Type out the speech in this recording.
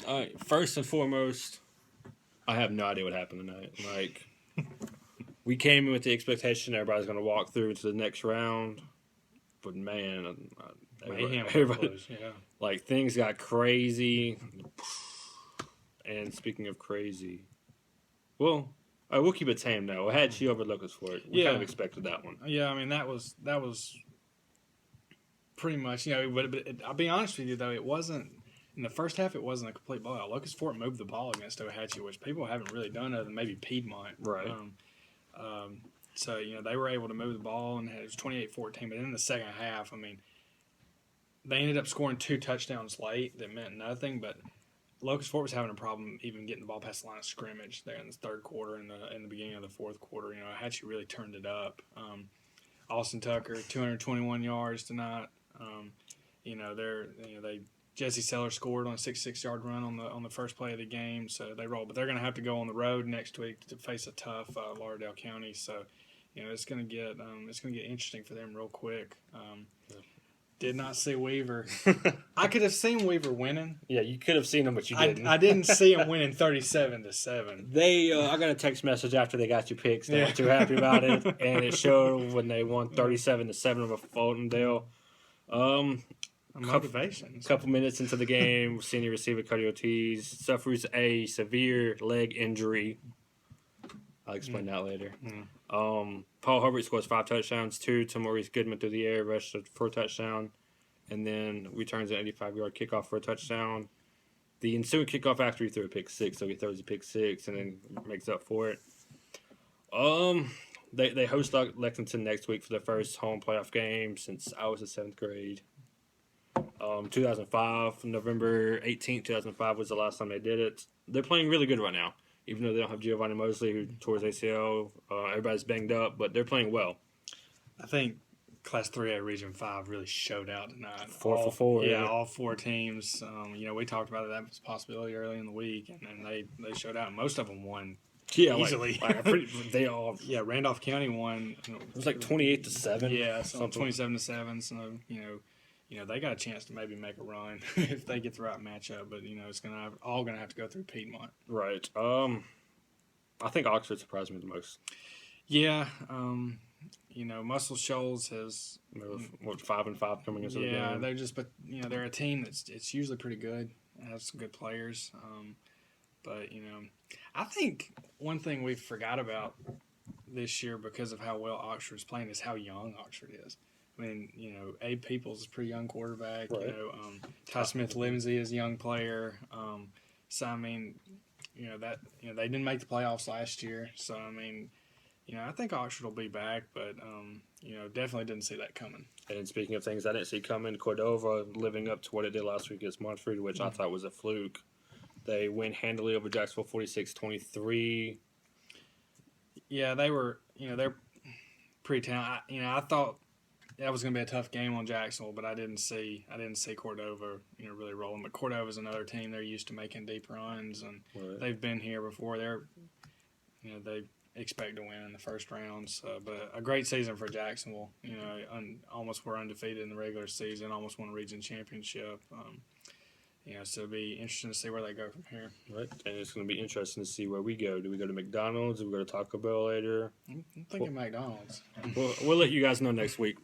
All right, first and foremost, I have no idea what happened tonight. Like, we came in with the expectation everybody's going to walk through to the next round, but man, everybody, yeah. like things got crazy. And speaking of crazy, well, we'll keep it tame now. I had you over Locust Fort. We kind of expected that one. Yeah, I mean that was pretty much But I'll be honest with you though, it wasn't in the first half. It wasn't a complete blowout. Locust Fort moved the ball against Ohatchee, which people haven't really done other than maybe Piedmont. Right. So they were able to move the ball, and it was 28-14. But in the second half, I mean, they ended up scoring 2 touchdowns late that meant nothing, but Locust Fort was having a problem even getting the ball past the line of scrimmage there in the third quarter and in the beginning of the fourth quarter. Hatchie really turned it up. Austin Tucker, 221 yards tonight. Jesse Seller scored on a 66-yard run on the first play of the game, so they rolled. But they're going to have to go on the road next week to face a tough Lauderdale County. So, it's going to get interesting for them real quick. Did not see Weaver. I could have seen Weaver winning. Yeah, you could have seen them, but you didn't. I didn't see him winning 37-7. I got a text message after they got your picks. They were too happy about it, and it showed when they won 37-7 over Fultondale. Motivation. A couple minutes into the game, senior receiver Cody Ortiz suffers a severe leg injury. I'll explain that later. Paul Hubbard scores 5 touchdowns, 2 to Maurice Goodman through the air, rushed for a touchdown, and then returns an 85-yard kickoff for a touchdown. The ensuing kickoff after he threw a pick 6, so he throws a pick 6 and then makes up for it. They host Lexington next week for the first home playoff game since I was in 7th grade. 2005, November 18th, 2005 was the last time they did it. They're playing really good right now, even though they don't have Giovanni Mosley, who tore his ACL. Everybody's banged up, but they're playing well. I think Class 3A Region 5 really showed out tonight. 4 for 4. Yeah, all 4 teams. We talked about that as a possibility early in the week, and then they showed out. Most of them won easily. They all. Yeah, Randolph County won. It was like 28-7. Yeah, so 27-7. So they got a chance to maybe make a run if they get the right matchup. But it's all gonna have to go through Piedmont. Right. I think Oxford surprised me the most. Yeah. Muscle Shoals has 5-5 coming into the game. Yeah, they're a team it's usually pretty good. It has some good players. But I think one thing we forgot about this year because of how well Oxford's playing is how young Oxford is. I mean, Abe Peoples is a pretty young quarterback. Right. Ty Smith-Lindsay is a young player. So I mean, they didn't make the playoffs last year. So I mean, I think Oxford will be back, but definitely didn't see that coming. And speaking of things I didn't see coming, Cordova living up to what it did last week against Montford, which I thought was a fluke. They win handily over Jacksonville, 46-23. Yeah, they were. They're pretty talented. I thought that was going to be a tough game on Jacksonville, but I didn't see Cordova, really rolling. But Cordova's another team. They're used to making deep runs, and they've been here before. They expect to win in the first round. So, but a great season for Jacksonville. Almost were undefeated in the regular season. Almost won a region championship. So it'll be interesting to see where they go from here. Right, and it's going to be interesting to see where we go. Do we go to McDonald's? Do we go to Taco Bell later? I'm thinking McDonald's. We'll let you guys know next week.